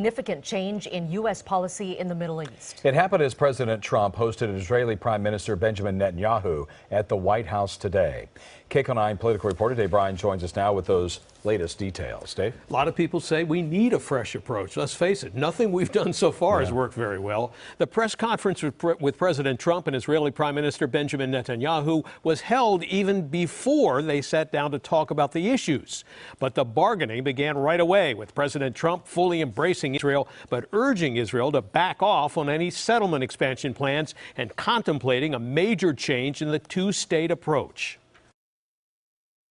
significant change in U.S. policy in the Middle East. It happened as President Trump hosted Israeli Prime Minister Benjamin Netanyahu at the White House today. KCAL 9 political reporter Dave Bryan joins us now with those latest details. Dave? A lot of people say we need a fresh approach. Let's face it, nothing we've done so far has worked very well. The press conference with President Trump and Israeli Prime Minister Benjamin Netanyahu was held even before they sat down to talk about the issues. But the bargaining began right away, with President Trump fully embracing Israel, but urging Israel to back off on any settlement expansion plans and contemplating a major change in the two-state approach.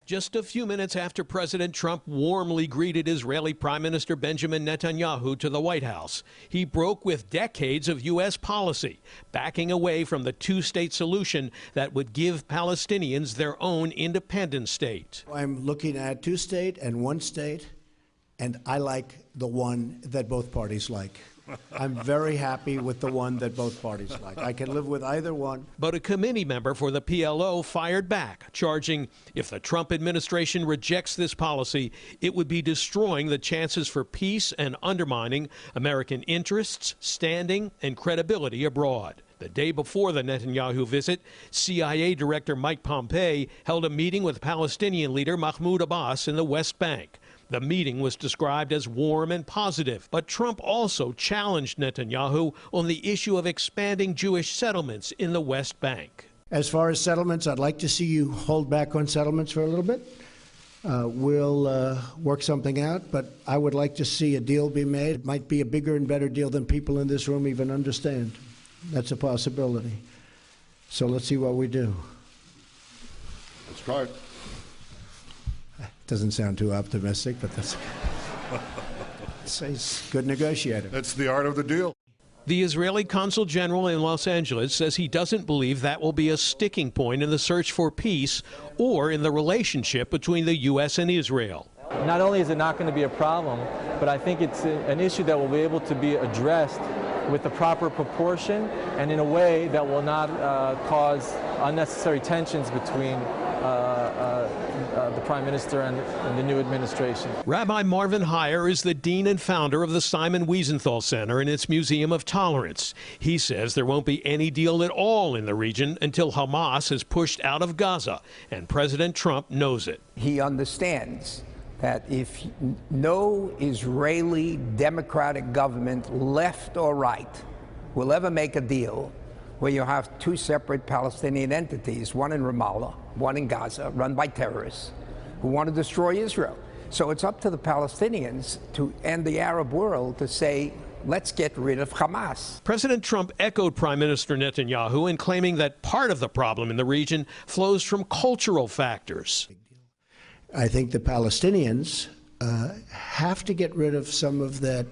Just a few minutes after President Trump warmly greeted Israeli Prime Minister Benjamin Netanyahu to the White House, he broke with decades of U.S. policy, backing away from the two-state solution that would give Palestinians their own independent state. I'm looking at two-state and one state, and I like the one that both parties like. I'm very happy with the one that both parties like. I can live with either one. But a committee member for the PLO fired back, charging if the Trump administration rejects this policy, it would be destroying the chances for peace and undermining American interests, standing, and credibility abroad. The day before the Netanyahu visit, CIA Director Mike Pompeo held a meeting with Palestinian leader Mahmoud Abbas in the West Bank. The meeting was described as warm and positive, but Trump also challenged Netanyahu on the issue of expanding Jewish settlements in the West Bank. As far as settlements, I'd like to see you hold back on settlements for a little bit. We'll work something out, but I would like to see a deal be made. It might be a bigger and better deal than people in this room even understand. That's a possibility. So let's see what we do. Let's try it. Doesn't sound too optimistic, but that's he's a good negotiator. That's the art of the deal. The Israeli consul general in Los Angeles says he doesn't believe that will be a sticking point in the search for peace or in the relationship between the U.S. and Israel. Not only is it not going to be a problem, but I think it's an issue that will be able to be addressed with the proper proportion and in a way that will not cause unnecessary tensions between the Prime Minister and the new administration. Rabbi Marvin Heyer is the dean and founder of the Simon Wiesenthal Center and its Museum of Tolerance. He says there won't be any deal at all in the region until Hamas is pushed out of Gaza, and President Trump knows it. He understands that if no Israeli democratic government, left or right, will ever make a deal where you have two separate Palestinian entities, one in Ramallah, one in Gaza, run by terrorists who want to destroy Israel. So it's up to the Palestinians and the Arab world to say, let's get rid of Hamas. President Trump echoed Prime Minister Netanyahu in claiming that part of the problem in the region flows from cultural factors. I think the Palestinians have to get rid of some of that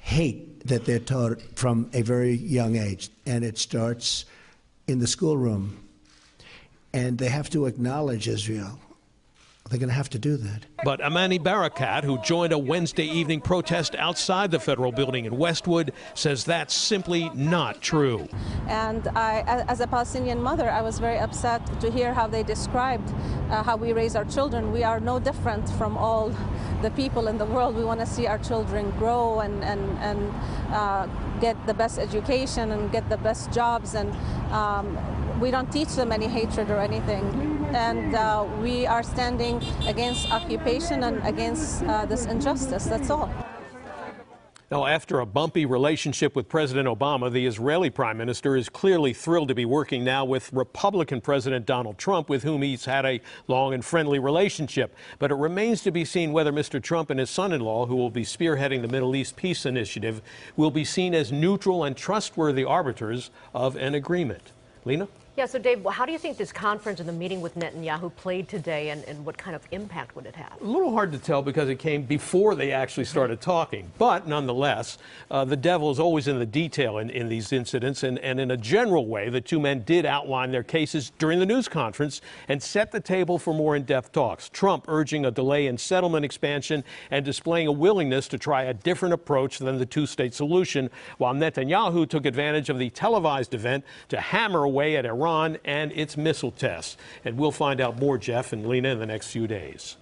hate that they're taught from a very young age, and it starts in the schoolroom. And they have to acknowledge Israel. They're going to have to do that. But Amani Barakat, who joined a Wednesday evening protest outside the federal building in Westwood, says that's simply not true. And as a Palestinian mother, I was very upset to hear how they described how we raise our children. We are no different from all the people in the world. We want to see our children grow and get the best education and get the best jobs. And we don't teach them any hatred or anything. And we are standing against occupation and against this injustice. That's all. Now, after a bumpy relationship with President Obama, the Israeli Prime Minister is clearly thrilled to be working now with Republican President Donald Trump, with whom he's had a long and friendly relationship. But it remains to be seen whether Mr. Trump and his son-in-law, who will be spearheading the Middle East Peace Initiative, will be seen as neutral and trustworthy arbiters of an agreement. Lena? Yeah, so Dave, how do you think this conference and the meeting with Netanyahu played today, and what kind of impact would it have? A little hard to tell because it came before they actually started talking. But nonetheless, the devil is always in the detail in these incidents. And in a general way, the two men did outline their cases during the news conference and set the table for more in-depth talks. Trump urging a delay in settlement expansion and displaying a willingness to try a different approach than the two-state solution, while Netanyahu took advantage of the televised event to hammer away at Iran and its missile tests. And we'll find out more, Jeff and Lena, in the next few days.